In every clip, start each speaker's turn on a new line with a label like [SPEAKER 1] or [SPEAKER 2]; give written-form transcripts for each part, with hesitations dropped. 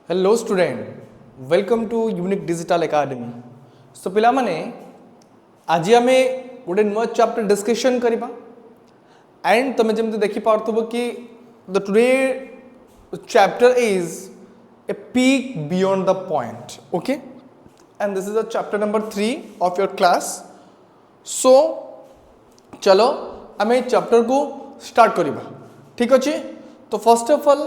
[SPEAKER 1] Hello student, welcome to unique digital academy. So पिला माने आज आम गोटे नुआ चैप्टर डिस्कशन करबा एंड तुम जमी देखि पार्थबो कि the today chapter is a peek beyond the point. Okay, and this is the chapter number 3 of your class. So चलो आम चैप्टर को स्टार्ट करबा। ठीक अच्छे, तो फर्स्ट ऑफ ऑल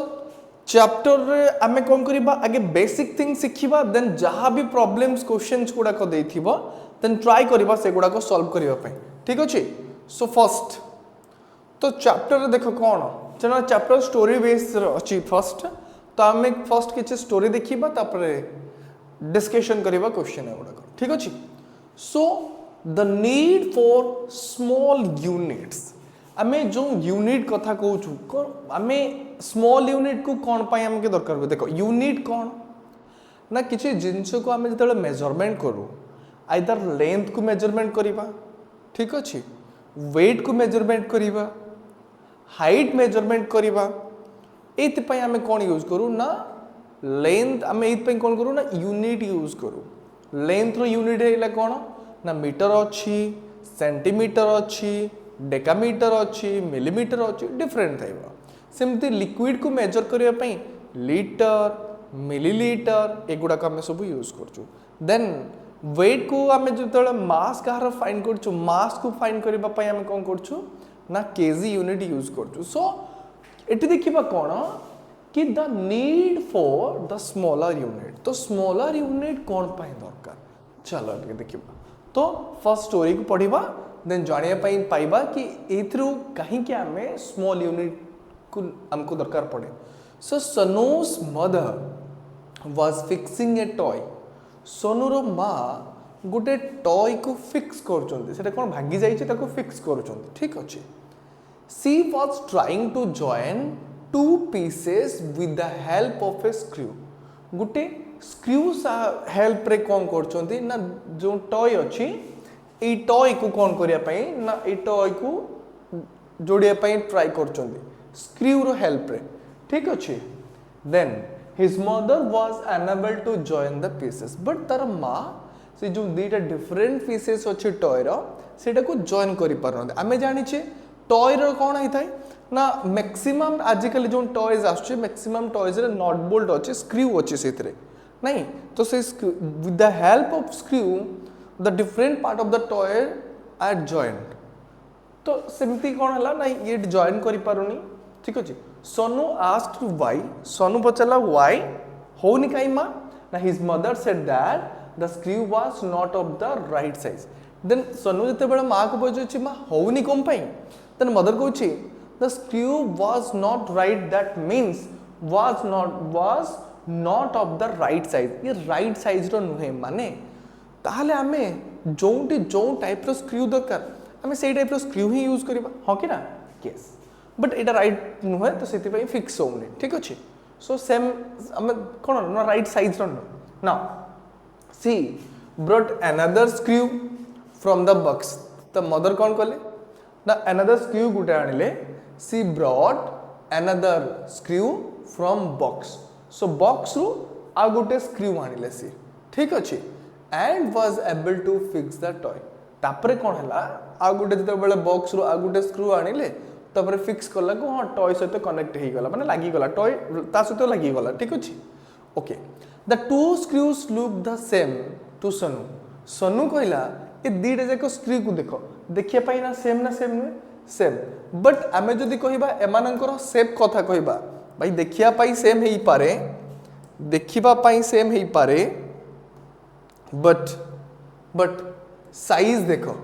[SPEAKER 1] चैप्टर रे आमे कौन करिबा, आगे बेसिक थिंग शिखिबा, देन जहाँ भी प्रॉब्लम्स क्वेश्चंस गुड़ा को देथिबो देन ट्राई करिबा से गुड़ा को सॉल्व करिबा पई। ठीक अछि। सो फर्स्ट तो चैप्टर रे देखो कौन चलो चैप्टर स्टोरी बेस्ड अछि। फर्स्ट तो आमे फर्स्ट किछ स्टोरी देखिबा तापरे डिस्कशन करिबा क्वेश्चन है गुड़ा को। ठीक अछि। So the need for small units, आमे जो यूनिट कथा कहूँ आमे स्मॉल यूनिट को कौन पाई आमके दरकार हो। देखो यूनिट कौन ना किसी जिनस को आमे जब मेजरमेंट करूँ आइदर लेंथ को मेजरमेंट करिबा, ठीक अच्छे, वेट को मेजरमेंट करिबा, हाइट मेजरमेंट करिबा, एति आमे कौन यूज करूँ ना लेंथ आमे एति कौन करूँ ना यूनिट यूज करूँ। लेंथ रो यूनिट है कौन ना मीटर अच्छी, सेंटीमीटर अच्छी, डेकामीटर अच्छी, मिलीमीटर अच्छी, डिफरेंट थाइबा। सेमती लिक्विड को मेजर करने पे लीटर, मिलीलीटर एगुड़ा आम सब यूज कर। देन वेट को आम जो मास कहार फाइंड कर मास को फाइंड करने आम कौन कर ना केजी यूनिट यूज कर। सो ये देखा कौन कि the need for the smaller unit. तो स्मॉलर यूनिट कौन पाई दरकार, चलो देखा। तो फर्स्ट स्टोरी को पढ़ा देन जानिया पाइबा कि एथरू कहीं आम स्मॉल यूनिट को हमको दरकार पड़े। सो सनूस mother was fixing a toy. सोनूर माँ गोटे टॉय को फिक्स कर कौन भागी जाइए फिक्स कर। ठीक अच्छे। She was trying to join two pieces with the help of a screw. गोटे स्क्रू हेल्प रे कौन कर ना जो टॉय अच्छी ये टॉय को कौन करने ना ये टॉय को जोड़िया ट्राई कर स्क्रू रो हेल्प रे। ठीक अच्छे। Then his mother was unable to join the pieces, but तार माँ से जो दुईटा डिफरेंट पीसेस अच्छे टॉय रो सेटा को जॉइन करि पारन। आमे जानिछे टॉय रो कौन होता है ना मैक्सिमम आजिकल जो टॉयज आछे मैक्सिमम टॉयज रे नॉट बोल्ट अच्छे, स्क्रू अच्छे सेथरे नहीं। तो से with the help of screw the different part of the toy are joint. तो सेमती कौन है ना ये जॉइन करि पारुनी। ठीक अच्छे। सोनू आस्क्ड व्हाई, सोनू पचारा व्हाई होनी कहीं माँ ना his mother said that the screw was not of the right size. Then Sonu जिते बड़े माँ को पहुंचे माँ होनी कौन पाई, देन मदर कहूँ the screw was not right, that means was not of the right size. ये राइट साइज रो नुहे माने ताहले आमे जोंटी जो टाइप रो स्क्रू दरकार आमे सेई टाइप रो स्क्रू ही यूज करबा। हां कि ना यस, बट एटा राइट नुहे तो सेति पई फिक्स होउनी। ठीक अछि। सो सेम आमे कोन ना राइट साइज रो ना she brought another screw from the box. The mother कौन कले ना अनदर स्क्रू गुटे आनिले। She brought another screw from box. So box रु आ गुटे स्क्रू आनिले सी। ठीक अछि। And was able to fix the toy. तापरे कौन है आ गुटे जो बॉक्स रु आ गुटे स्क्रू आनिले तापरे फिक्स कला को हाँ टॉय सहित कनेक्ट हो गला माने लागी गला टॉय ता सहित लागी गला। ठीक अछि। Okay. The two screws look the same to Sonu. Sonu कहला ये दीटा जाक स्क्रू को देखो देखिया पाई ना सेम नुहे सेम, बट आमे जदी कहिबा एमानंकर शेप कथा कहिबा भाई देखिया पाई सेम हेई पारे, देखिबा पाई सेम हेई पारे, बट साइज देखो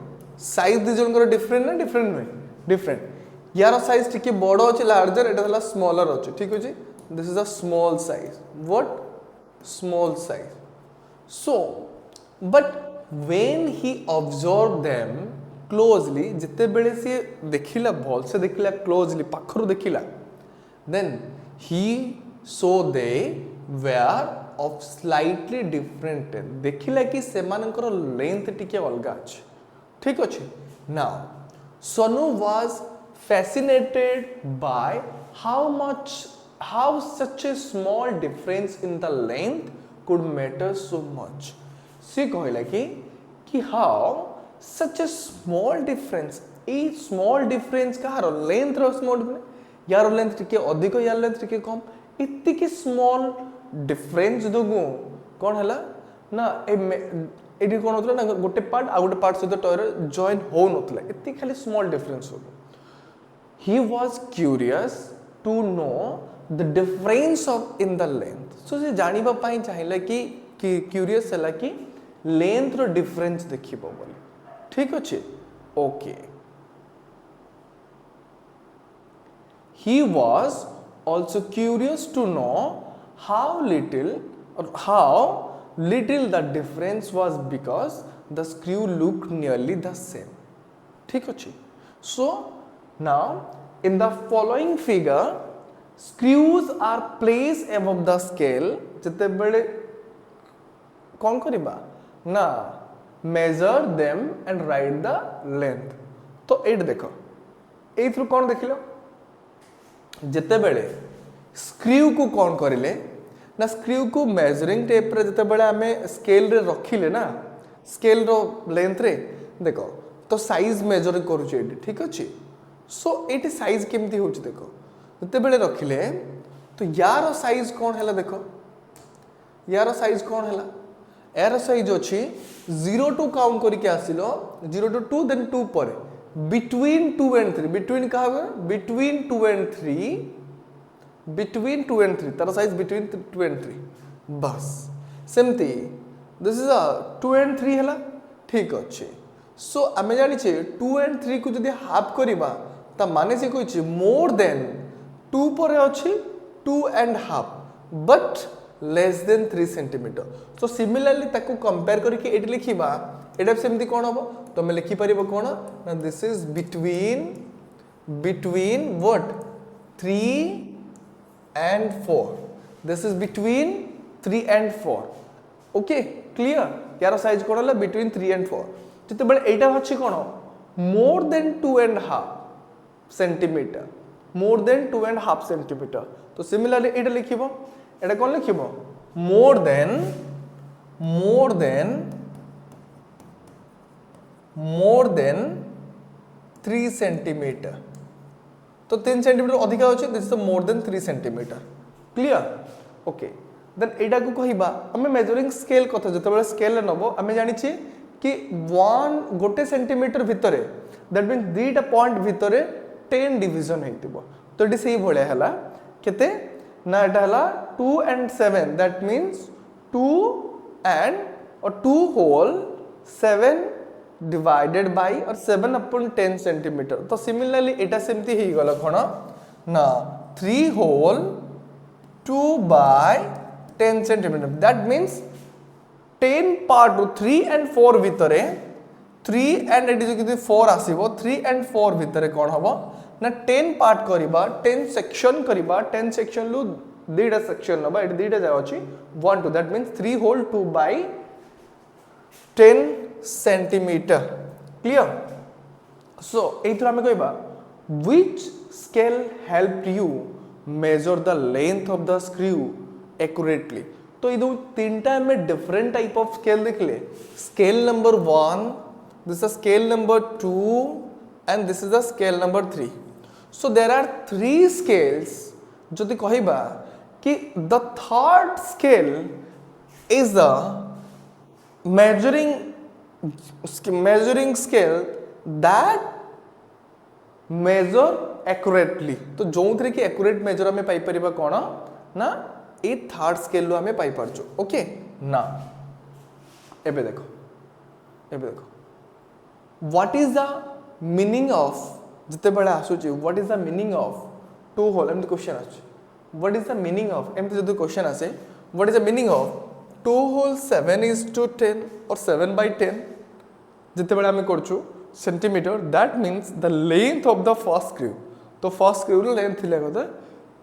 [SPEAKER 1] साइज दी जनकर डिफरेंट ना डिफरेंट नुहे डिफरेंट। यार साइज टिके बड़ अच्छे लार्जर, एटा हला स्मॉलर अच्छे। ठीक अछि। This is a small size. What small size. So but when he observe them closely जिते बेले से देखिला भल से देखिला क्लोजली पाखरु देखिला then he saw they were of slightly different. देखिला कि सेमानकर लेंथ टिके अलगा अछि। ठीक अछि। Now Sonu was fascinated by how much how such a small difference in the length could matter so much. सी कहला कि how such a small difference, a small difference कहार लेंथ रो small difference, यार लेंथ टिके अधिक यार लेंथ टिके कम, इतनी की small difference दोगु कौन हला ना एडी कौन होतला ना गोटे पार्ट आ गोटे पार्ट सहित टयर जॉइन हो नथला, इतनी खाली small difference हो. He was curious to know the difference of in the length. So से जानिबा पाई चाहिला कि curious हला कि length रो difference देखिबो बोली. ठीक अछि? Okay. He was also curious to know how little the difference was because the screw looked nearly the same. ठीक अछि? So now in the following figure, screws are placed above the scale. जते बड़े कौन करिबा ना measure them and write the length. तो eight देखो A through कौन देखिलो जते बड़े स्क्रू को कौन करिले ना स्क्रू को मेजरिंग टेप रे जते बड़े हमें स्केल रे रखिले ना स्केल रो लेंथ रे देखो तो साइज मेजर करू छै ठीक अछि. सो एटी साइज केमती होछि देखो जते बेले रखिले तो यार साइज कौन हैला देखो यार साइज कौन हैला यार साइज अछि 0 to काउंट करी के आसिलो 0 to 2 देन 2 पर बिटवीन 2 and 3 बिटवीन कहा बिटवीन 2 and 3 तार साइज बिटवीन 2 and 3 बस सेमती दिस इज अ 2 and 3 हैला ठीक अछि. सो आमे जानि छे 2 and 3 को जदी हाफ करिबा ता माने से कहै मोर देन 2 पर अछि 2 and half but less than 3 cm. So similarly ताको कंपेयर करके एट लिखिबा एटा सेमती कोन होबो तमे लिखि परिबो कोन ना this is between what 3 and 4. This is between 3 and 4. Okay clear यार साइज कोन होला बिटवीन 3 and 4 जते बळे एटा अछि कोन more than 2 and half centimetre more than 2 and half centimetre. तो सिमिलरली एटा लिखिबो एटा कोन लिखिबो मोर देन 3 सेंटीमीटर. तो 3 सेंटीमीटर अधिक अछि this is more than 3 centimetre. Clear okay then एटा को कहिबा हमें मेजरिंग स्केल कथा जते बेले स्केल नबो हमें जानि छी कि 1 गोटे सेंटीमीटर भितरे दैट मीन दीटा पॉइंट भितरे 10 डिवीजन हेतिबो. तो एटी सेही भले हला केते ना एटा हला 2 and 7 that means 2 and or 2 whole 7 divided by or 7 upon 10 centimeter. तो सिमिलरली एटा सेमती हे गला कोन ना 3 whole 2 by 10 centimeter. That means 10 part 3 and 4 भितरे 3 and एटी जो 4 आसीबो 3 and 4 भितरे कोन हबो ना 10 पार्ट करिबा 10 सेक्शन करिबा 10 सेक्शन लु दीटा सेक्शन नबा एटी दीटा जाय अछि 1 2 that means 3 whole 2 by 10 centimeter. Clear. So एथरा हमें कहबा which scale helped you measure the length of the screw accurately. तो ये दो तीनटा में डिफरेंट टाइप ऑफ स्केल देखले scale number 1 this is scale number 2 and this is the scale number 3. So there are 3 scales जदि कहिबा कि the third scale is the measuring scale that measure accurately. तो जो थरे कि accurate measure हमें पाई परिबा कोन ना ए third scale लो हमें पाई परचो. ओके ना एबे देखो what is the meaning of जते बडा आसुची what is the meaning of 2 whole M the question आछ what is the meaning of M जदि क्वेश्चन आसे what is the meaning of 2 whole 7 is to 10 or 7 by 10 जते बडा हमें करछु centimetre that means the length of the first screw. तो first screw रो length थिले कत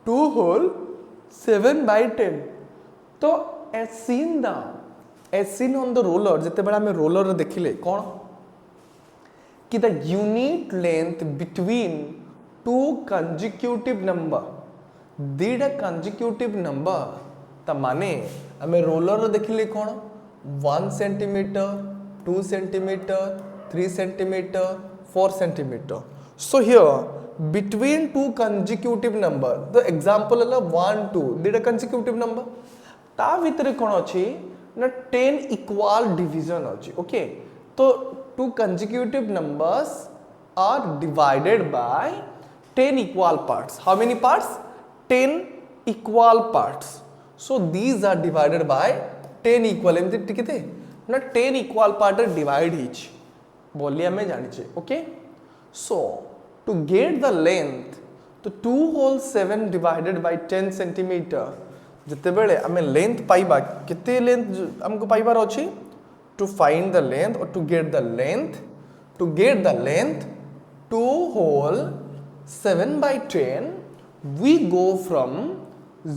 [SPEAKER 1] 2 होल 7 by 10. तो as seen on the roller जते बड़ा हमें रोलर देखिले कौन कि the unit length between two consecutive number दीटा कंजिक्यूटिव नंबर ता माने आमे रोलर देखिले कोन 1 centimetre 2 centimetre 3 centimetre 4 centimetre so here between two consecutive number the example है 1 2 दीटा कंजिक्यूटिव नंबर ता भीतर कोन अछि ना 10 इक्वल डिवीजन अछि ओके तो two consecutive numbers are divided by 10 equal parts. How many parts? 10 equal parts. So these are divided by 10 equal. एमती किते ना 10 equal part divide each. बोलिए हमें जानी चाहिए. Okay? So to get the length, तो 2 whole 7 divided by 10 centimeter. जिते बेले हमें length पाइबा किते length हमको पाइबार अछि to find the length or to get the length 2 whole 7 by 10 we go from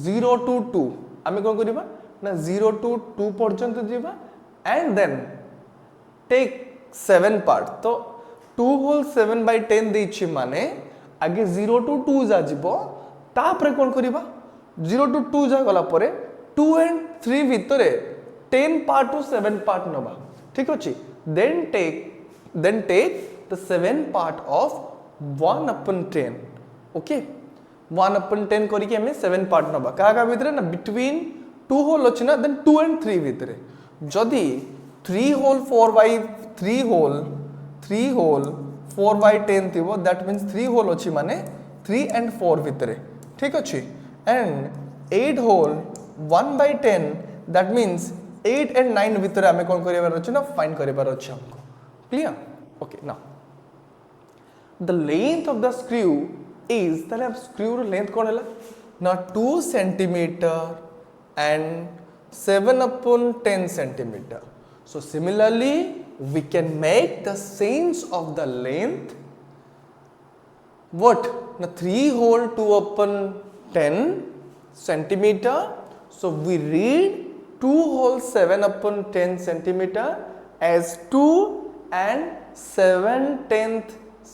[SPEAKER 1] 0 to 2 आमे कोन करिबा ना 0 to 2 पर्यंत जीवा and then take 7 part तो 2 whole 7 by 10 देछि माने आगे 0 to 2 जा जिवो तापरे कोन करिबा 0 to 2 जा गला परे 2 and 3 भितरे 10 part to 7 part नबा ठीक अछि then take the 7 part of 1 upon 10 okay 1 upon 10 करी के हमें 7 part नबा का भितरे ना between 2 होल अछि ना then 2 and 3 भितरे जदी 3 होल 4 by 3 होल 4 by 10 थिबो that means 3 होल अछि माने 3 and 4 भितरे ठीक अछि and 8 whole 1 by 10 that means 8 and 9 भितरे हमें कोन करिबार अछि ना फाइंड करिबार अछि हमको clear okay now the length of the screw is ताले अब स्क्रू रो लेंथ कोन हला ना 2 centimetre and 7 upon 10 centimeter so similarly we can make the sense of the length what na 3 whole 2 upon 10 centimeter so we read 2 whole 7 upon 10 centimeter as 2 and 7/10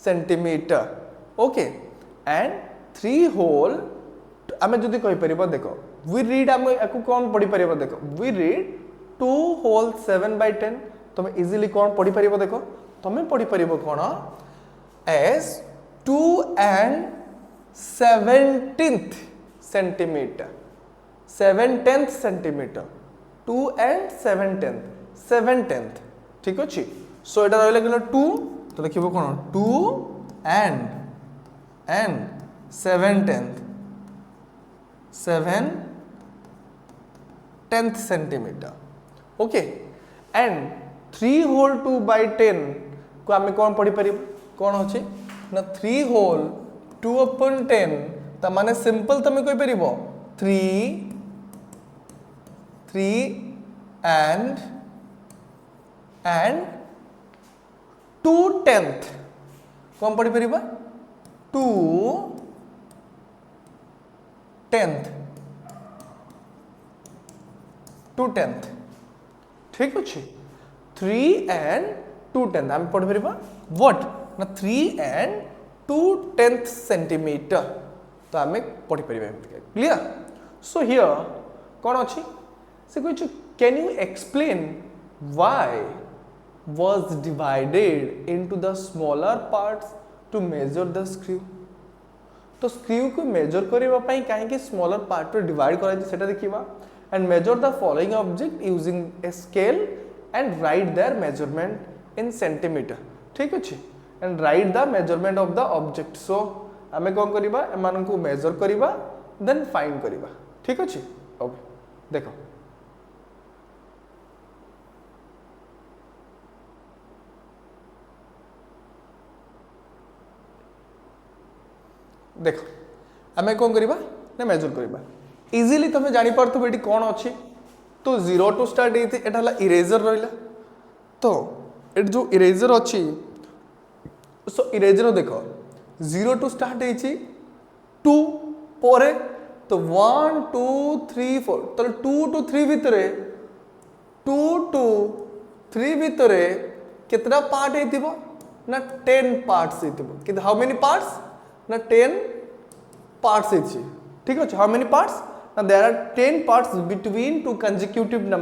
[SPEAKER 1] centimeter okay and 3 whole आमे जदी कहि परिबा देखो we read आमे एकु कोन पढि परिबा देखो we read 2 whole 7 by 10 तमे easily कोन पढि परिबा देखो तमे पढि परिबो कोन as 2 and 17th centimeter 7/10 centimeter 2 and 7/10 ठीक अछि सो एटा रहले गेलो 2 तो देखिबो कोन 2 and 7/10 centimeter okay and 3 whole 2 by 10 को आमे कोन पढि परिबो कोन अछि ना 3 whole 2 upon 10 त माने सिंपल तमे कहि परिबो 3 and 2/10 कौन पढ़ी परिबा 2/10 ठीक अछि 3 and 2/10 हम पढ़ी परिबा व्हाट ना 3 and 2/10 सेंटीमीटर तो हमें पढ़ी परिबा क्लियर सो हियर कौन अछि से कुछ can you explain why was divided into the smaller parts to measure the screw तो स्क्रू को मेजर करबा पई काहे कि स्मॉलर पार्ट रे डिवाइड करा जे सेटा देखिबा and measure the following object using a scale and right there measurement in centimetre ठीक अछि and right the measurement of the object so हमें कोन करबा एमान को मेजर करबा देन फाइंड करबा ठीक अछि ओके देखो देखो आमे कौन करिबा ना मेजर करिबा इजीली तमे जानि परथु बेटी कोन अछि तो 0 टू स्टार्ट हेति एटा हला इरेजर रहिला तो एट जो इरेजर अछि सो इरेजर देखो 0 टू स्टार्ट हेछि 2 परे तो 1 2 3 4 तो 2 टू 3 भितरे 2 टू 3 भितरे कितना पार्ट हेतिबो ना 10 पार्ट्स हेतिबो कि हाउ मेनी पार्ट्स ना 10 पार्ट्स हेछि ठीक अच्छे हाउ मेनी पार्ट्स ना there are 10 parts between two consecutive number